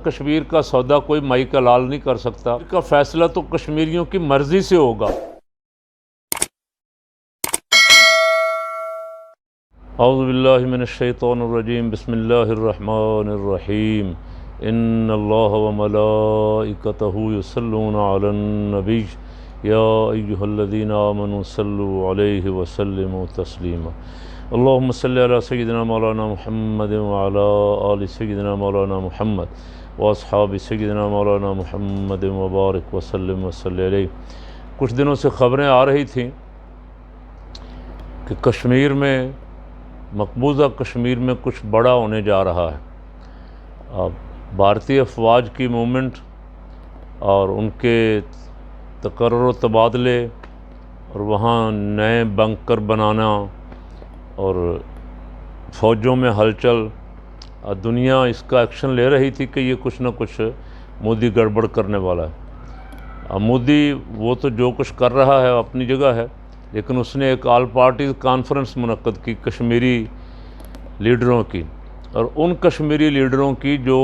कश्मीर का सौदा कोई माई का लाल नहीं कर सकता। का फैसला तो कश्मीरियों की मर्जी से होगा। औज़ु बिल्लाहि मिनश्शैतानिर्रजीम बिस्मिल्लाहिर्रहमानिर्रहीम इन्नल्लाह व मलाइकतहु युसल्लूना अलन नबी या अय्युहल्लज़ीना आमनू सल्लु अलैहि व सल्लिमू तस्लीमा। अल्लाहुम्मा सल्लि अला सय्यिदिना मौलाना मुहम्मद व अला आलि सय्यिदिना मौलाना मुहम्मद व अस्हाबि सय्यिदिना मौलाना मुहम्मद व बारिक व सल्लिम व सल्लि अलैहि। कुछ दिनों से ख़बरें आ रही थीं कि कश्मीर में, मकबूजा कश्मीर में कुछ बड़ा होने जा रहा है। भारतीय अफवाज की मूवमेंट और उनके तकर्रुर तबादले और वहाँ नए बंकर बनाना और फ़ौजों में हलचल, दुनिया इसका एक्शन ले रही थी कि ये कुछ न कुछ मोदी गड़बड़ करने वाला है। मोदी वो तो जो कुछ कर रहा है अपनी जगह है, लेकिन उसने एक ऑल पार्टी कॉन्फ्रेंस मुनक्कद की कश्मीरी लीडरों की, और उन कश्मीरी लीडरों की जो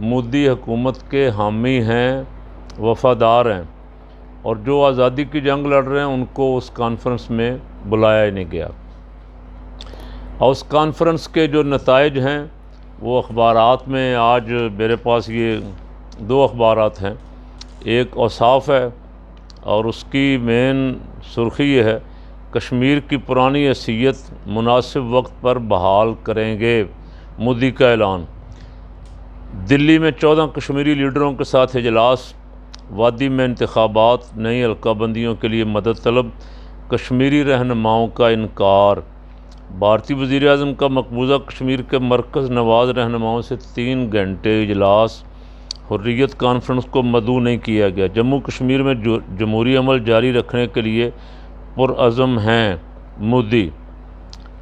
मोदी हुकूमत के हामी हैं, वफ़ादार हैं और जो आज़ादी की जंग लड़ रहे हैं, उनको उस कॉन्फ्रेंस में बुलाया ही नहीं गया। और उस कॉन्फ्रेंस के जो नताइज हैं वो अखबारात में, आज मेरे पास ये दो अखबारात हैं। एक औसाफ है और उसकी मेन सुर्खी ये है, कश्मीर की पुरानी हैसियत मुनासिब वक्त पर बहाल करेंगे, मोदी का ऐलान। दिल्ली में 14 कश्मीरी लीडरों के साथ इजलास, वादी में इंतखाबात, नई हल्काबंदियों के लिए मदद तलब, कश्मीरी रहनुमाओं का इनकार। भारतीय वज़ीर-ए-आज़म का मकबूजा कश्मीर के मरकज़ नवाज़ रहनुमाओं से 3 घंटे इजलास, हुर्रियत कॉन्फ्रेंस को मदऊ नहीं किया गया। जम्मू कश्मीर में जमहूरी अमल जारी रखने के लिए पुरअज़म हैं मोदी।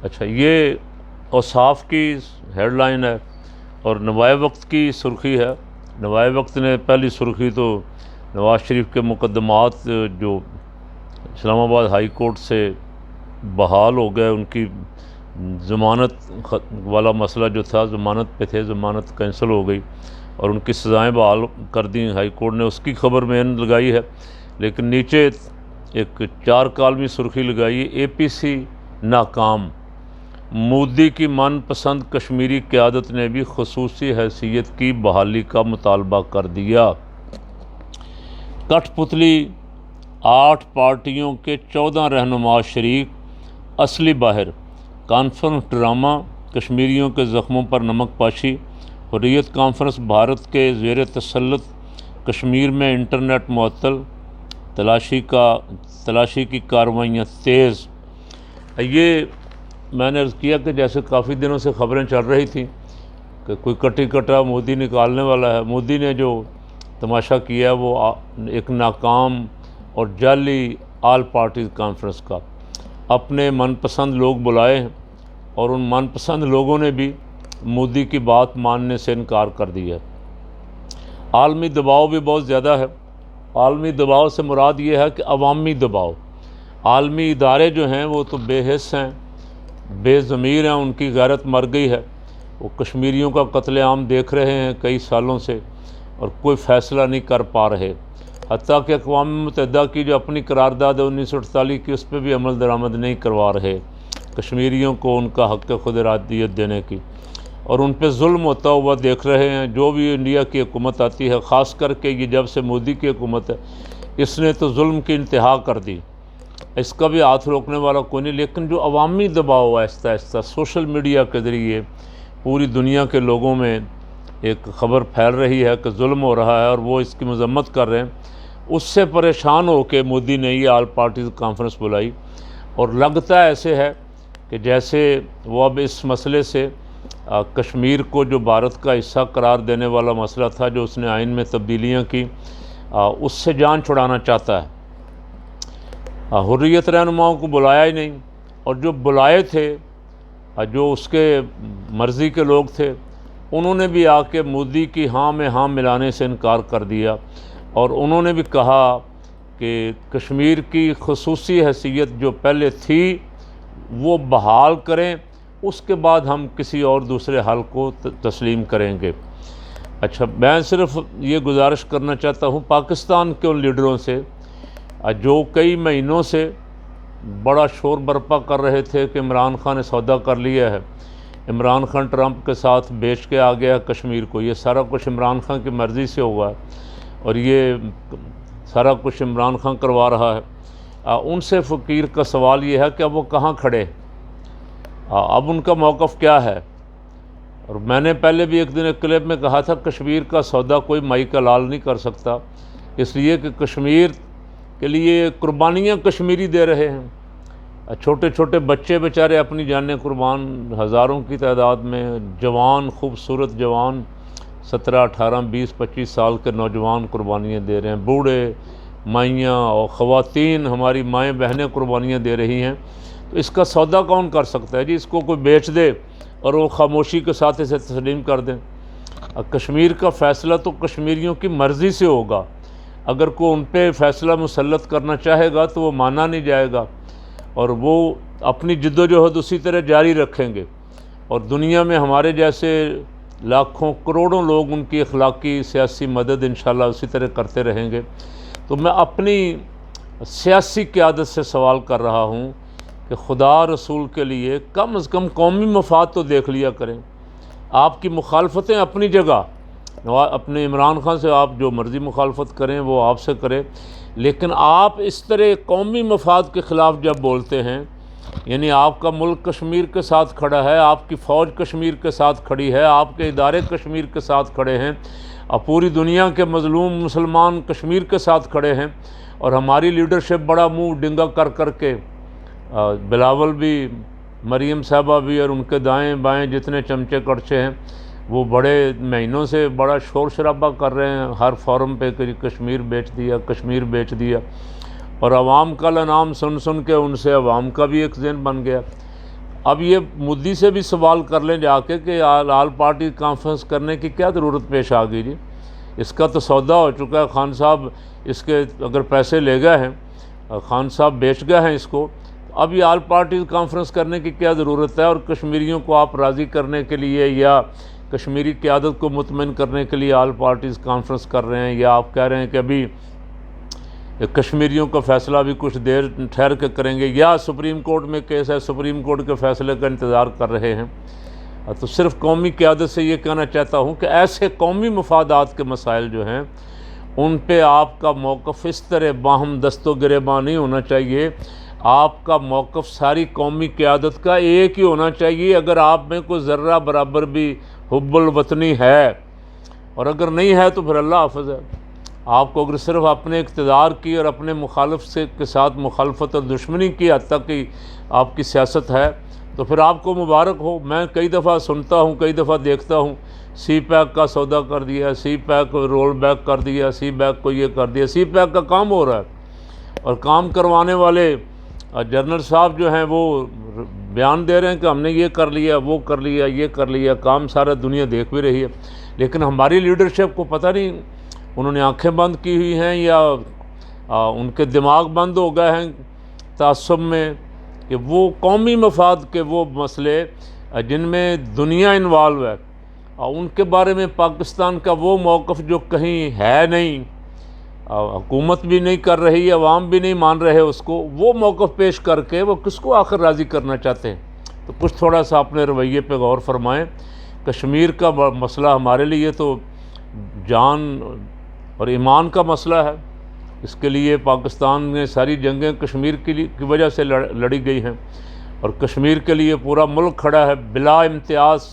अच्छा, ये औसाफ की हेडलाइन है और नवाए वक्त की सुर्खी है। नवाए वक्त ने पहली सुर्खी तो नवाज़ शरीफ के मुकदमात जो इस्लामाबाद हाई कोर्ट से बहाल हो गए, उनकी ज़मानत वाला मसला जो था, ज़मानत पे थे, ज़मानत कैंसिल हो गई और उनकी सज़ाएँ बहाल कर दी हाई कोर्ट ने, उसकी खबर मेन लगाई है। लेकिन नीचे एक 4 कालमी सुर्खी लगाई, APC नाकाम, मोदी की मनपसंद कश्मीरी क़यादत ने भी ख़ुसूसी हैसियत की बहाली का मुतालबा कर दिया। कठपुतली, 8 पार्टियों के 14 रहनुमा शरीक, असली बाहर, कॉन्फ्रेंस ड्रामा, कश्मीरियों के ज़ख्मों पर नमक पाशी, हुर्रियत कॉन्फ्रेंस, भारत के ज़ेर तसल्लुत कश्मीर में इंटरनेट मुअत्तल, तलाशी की कार्रवाइयाँ तेज़। ये मैंने अर्ज़ किया कि जैसे काफ़ी दिनों से ख़बरें चल रही थी कि कोई कटी कटा मोदी निकालने वाला है। मोदी ने जो तमाशा किया वो एक नाकाम और जाली ऑल पार्टी कॉन्फ्रेंस का। अपने मनपसंद लोग बुलाए हैं और उन मनपसंद लोगों ने भी मोदी की बात मानने से इनकार कर दिया। आलमी दबाव भी बहुत ज़्यादा है। आलमी दबाव से मुराद ये है कि अवामी दबाव। आलमी इदारे जो हैं वो तो बेहिस हैं, बेज़मीर हैं, उनकी गैरत मर गई है। वो कश्मीरियों का कत्लेआम देख रहे हैं कई सालों से और कोई फ़ैसला नहीं कर पा रहे। हत्ता कि अक़वाम मुत्तहिदा की जो अपनी करारदाद है 1948 की, उस पर भी अमल दरामद नहीं करवा रहे कश्मीरियों को उनका हक़ खुद इरादियत देने की, और उन पर जुल्म होता हुआ देख रहे हैं। जो भी इंडिया की हुकूमत आती है, ख़ास करके ये जब से मोदी की हुकूमत है, इसने तो जुल्म की इंतहा कर दी, इसका भी हाथ रोकने वाला कोई नहीं। लेकिन जो अवामी दबाव आहिस्ता आहिस्ता सोशल मीडिया के ज़रिए पूरी दुनिया के लोगों में एक ख़बर फैल रही है कि जुल्म हो रहा है और वो इसकी मज़म्मत कर रहे हैं, उससे परेशान होकर मोदी ने ये ऑल पार्टीज़ कॉन्फ्रेंस बुलाई। और लगता ऐसे है कि जैसे वो अब इस मसले से कश्मीर को जो भारत का हिस्सा करार देने वाला मसला था, जो उसने आइन में तब्दीलियाँ की, उससे जान छुड़ाना चाहता है। हुर्रियत रहनुमाओं को बुलाया ही नहीं, और जो बुलाए थे, जो उसके मर्ज़ी के लोग थे, उन्होंने भी आके मोदी की हाँ में हाँ मिलाने से इनकार कर दिया। और उन्होंने भी कहा कि कश्मीर की ख़ुसूसी हैसियत जो पहले थी वो बहाल करें, उसके बाद हम किसी और दूसरे हल को तस्लीम करेंगे। अच्छा, मैं सिर्फ ये गुजारिश करना चाहता हूँ पाकिस्तान के उन लीडरों से जो कई महीनों से बड़ा शोर बर्पा कर रहे थे कि इमरान खान ने सौदा कर लिया है, इमरान खान ट्रंप के साथ बेच के आ गया कश्मीर को, ये सारा कुछ इमरान खान की मर्ज़ी से हुआ है और ये सारा कुछ इमरान खान करवा रहा है। उनसे फ़कीर का सवाल ये है कि अब वो कहाँ खड़े, अब उनका मौक़िफ़ क्या है। और मैंने पहले भी एक दिन एक क्लिप में कहा था, कश्मीर का सौदा कोई माई का लाल नहीं कर सकता, इसलिए कि कश्मीर के लिए कुर्बानियाँ कश्मीरी दे रहे हैं। छोटे छोटे बच्चे बेचारे अपनी जानें कुर्बान, हज़ारों की तादाद में जवान, खूबसूरत जवान, 17, 18, 20, 25 साल के नौजवान कुर्बानियाँ दे रहे हैं, बूढ़े, माइयाँ और ख़वातीन, हमारी माएँ बहनें कुर्बानियाँ दे रही हैं। तो इसका सौदा कौन कर सकता है जी? इसको कोई बेच दे और वो खामोशी के साथ इसे तस्लीम कर दें। कश्मीर का फ़ैसला तो कश्मीरियों की मर्ज़ी से होगा, अगर कोई उन पर फ़ैसला मुसल्लत करना चाहेगा तो वो माना नहीं जाएगा और वो अपनी जिद्दोजहद उसी तरह जारी रखेंगे और दुनिया में हमारे जैसे लाखों करोड़ों लोग उनकी अखलाकी सियासी मदद इंशाल्लाह उसी तरह करते रहेंगे। तो मैं अपनी सियासी क़यादत से सवाल कर रहा हूँ कि खुदा रसूल के लिए कम से कम कौमी मफाद तो देख लिया करें। आपकी मुखालफतें अपनी जगह, अपने इमरान खान से आप जो मर्ज़ी मुखालफत करें वो आपसे करें, लेकिन आप इस तरह कौमी मफाद के ख़िलाफ़ जब बोलते हैं, यानी आपका मुल्क कश्मीर के साथ खड़ा है, आपकी फ़ौज कश्मीर के साथ खड़ी है, आपके इदारे कश्मीर के साथ खड़े हैं और पूरी दुनिया के मज़लूम मुसलमान कश्मीर के साथ खड़े हैं और हमारी लीडरशिप बड़ा मुँह डिंगा कर कर के बिलावल भी, मरीम साहबा भी और उनके दाएं बाएं जितने चमचे कड़चे हैं वो बड़े महीनों से बड़ा शोर शराबा कर रहे हैं हर फोरम पे कि कश्मीर बेच दिया, कश्मीर बेच दिया, और अवाम का नाम सुन सुन के उनसे अवाम का भी एक ज़हन बन गया। अब ये मोदी से भी सवाल कर लें जाके कि आल पार्टी कॉन्फ्रेंस करने की क्या ज़रूरत पेश आ गई जी? इसका तो सौदा हो चुका है, खान साहब इसके अगर पैसे ले गए हैं, खान साहब बेच गए हैं इसको, अब ये आल पार्टी कॉन्फ्रेंस करने की क्या ज़रूरत है? और कश्मीरियों को आप राज़ी करने के लिए या कश्मीरी क़यादत को मुतमईन करने के लिए आल पार्टीज़ कॉन्फ्रेंस कर रहे हैं, या आप कह रहे हैं कि अभी कश्मीरियों का फ़ैसला भी कुछ देर ठहर के करेंगे, या सुप्रीम कोर्ट में केस है, सुप्रीम कोर्ट के फ़ैसले का इंतज़ार कर रहे हैं। तो सिर्फ़ कौमी क़यादत से ये कहना चाहता हूँ कि ऐसे कौमी मफादात के मसाइल जो हैं उन पे आपका मौक़िफ़ इस तरह बाहम दस्तो गिरेबान नहीं होना चाहिए। आपका मौक़िफ़ सारी कौमी क़यादत का एक ही होना चाहिए। अगर आप में कोई ज़र्रा बराबर भी हुब्बुल वतनी है, और अगर नहीं है तो फिर अल्लाह हाफ़िज़ है। आपको अगर सिर्फ़ अपने इक़्तिदार की और अपने मुखालिफ से के साथ मुखालफत और दुश्मनी की हद तक की आपकी सियासत है तो फिर आपको मुबारक हो। मैं कई दफ़ा सुनता हूँ, कई दफ़ा देखता हूँ, सी पैक का सौदा कर दिया, सी पैक को रोल बैक कर दिया, सी पैक को ये कर दिया। सी पैक का काम हो रहा है और काम करवाने वाले जनरल साहब जो हैं वो बयान दे रहे हैं कि हमने ये कर लिया, वो कर लिया, ये कर लिया, काम सारा दुनिया देख भी रही है। लेकिन हमारी लीडरशिप को पता नहीं उन्होंने आंखें बंद की हुई हैं या उनके दिमाग बंद हो गए हैं तासुब में कि वो कौमी मफाद के वो मसले जिनमें दुनिया इन्वॉल्व है और उनके बारे में पाकिस्तान का वो मौक़िफ़ जो कहीं है नहीं, हुकूमत भी नहीं कर रही, अवाम भी नहीं मान रहे उसको, वो मौक़िफ़ पेश करके वो किसको आखिर राज़ी करना चाहते हैं। तो कुछ थोड़ा सा अपने रवैये पे गौर फरमाएं। कश्मीर का मसला हमारे लिए तो जान और ईमान का मसला है। इसके लिए पाकिस्तान में सारी जंगें कश्मीर की वजह से लड़ी गई हैं और कश्मीर के लिए पूरा मुल्क खड़ा है बिला इम्तियाज़।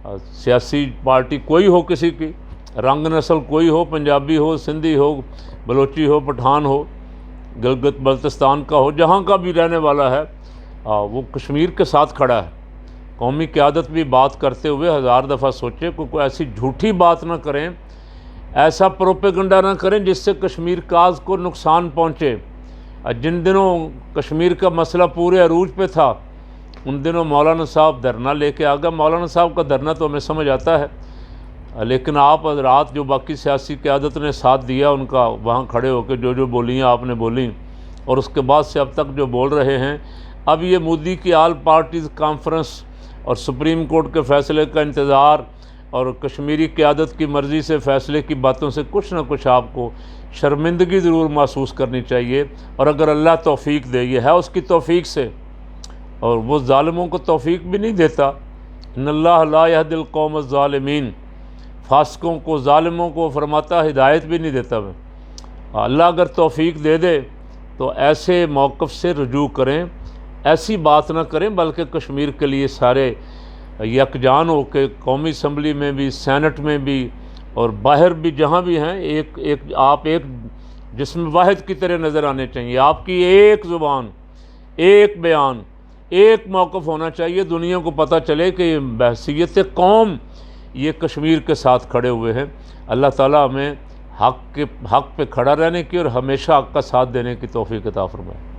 सियासी पार्टी कोई हो, किसी की रंग नस्ल कोई हो, पंजाबी हो, सिंधी हो, बलोची हो, पठान हो, गिलगित बल्तिस्तान का हो, जहाँ का भी रहने वाला है वो कश्मीर के साथ खड़ा है। कौमी क़यादत भी बात करते हुए हज़ार दफ़ा सोचे कोई ऐसी झूठी बात ना करें, ऐसा प्रोपेगंडा ना करें जिससे कश्मीर काज को नुकसान पहुँचे। जिन दिनों कश्मीर का मसला पूरे अरूज पे था उन दिनों मौलाना साहब धरना लेके आ गए। मौलाना साहब का धरना तो हमें समझ आता है, लेकिन आप रात जो बाकी सियासी क़यादत ने साथ दिया उनका, वहाँ खड़े होकर जो जो बोलियाँ आपने बोली और उसके बाद से अब तक जो बोल रहे हैं, अब ये मोदी की आल पार्टीज़ कॉन्फ्रेंस और सुप्रीम कोर्ट के फ़ैसले का इंतज़ार और कश्मीरी क़यादत की मर्ज़ी से फ़ैसले की बातों से कुछ ना कुछ आपको शर्मिंदगी ज़रूर महसूस करनी चाहिए। और अगर अल्लाह तौफ़ीक दे, ये है उसकी तौफ़ीक से, और वो ज़ालिमों को तौफ़ीक भी नहीं देता। इन्नल्लाह ला यहदिल कौम ज़ालिमीन, फासिकों को, ज़ालिमों को फरमाता हिदायत भी नहीं देता। मैं अल्लाह अगर तौफ़ीक दे दे तो ऐसे मौक़िफ़ से रुजू करें, ऐसी बात ना करें, बल्कि कश्मीर के लिए सारे यकजान हो के कौमी असम्बली में भी, सैनट में भी और बाहर भी जहाँ भी हैं, आप एक जिस्म वाहिद की तरह नज़र आने चाहिए। आपकी एक ज़ुबान, एक बयान, एक मौक़िफ़ होना चाहिए। दुनिया को पता चले कि बहसीयत कौम ये कश्मीर के साथ खड़े हुए हैं। अल्लाह ताला हमें हक़ पे खड़ा रहने की और हमेशा हक़ का साथ देने की तौफ़ीक़ अता फ़रमाए।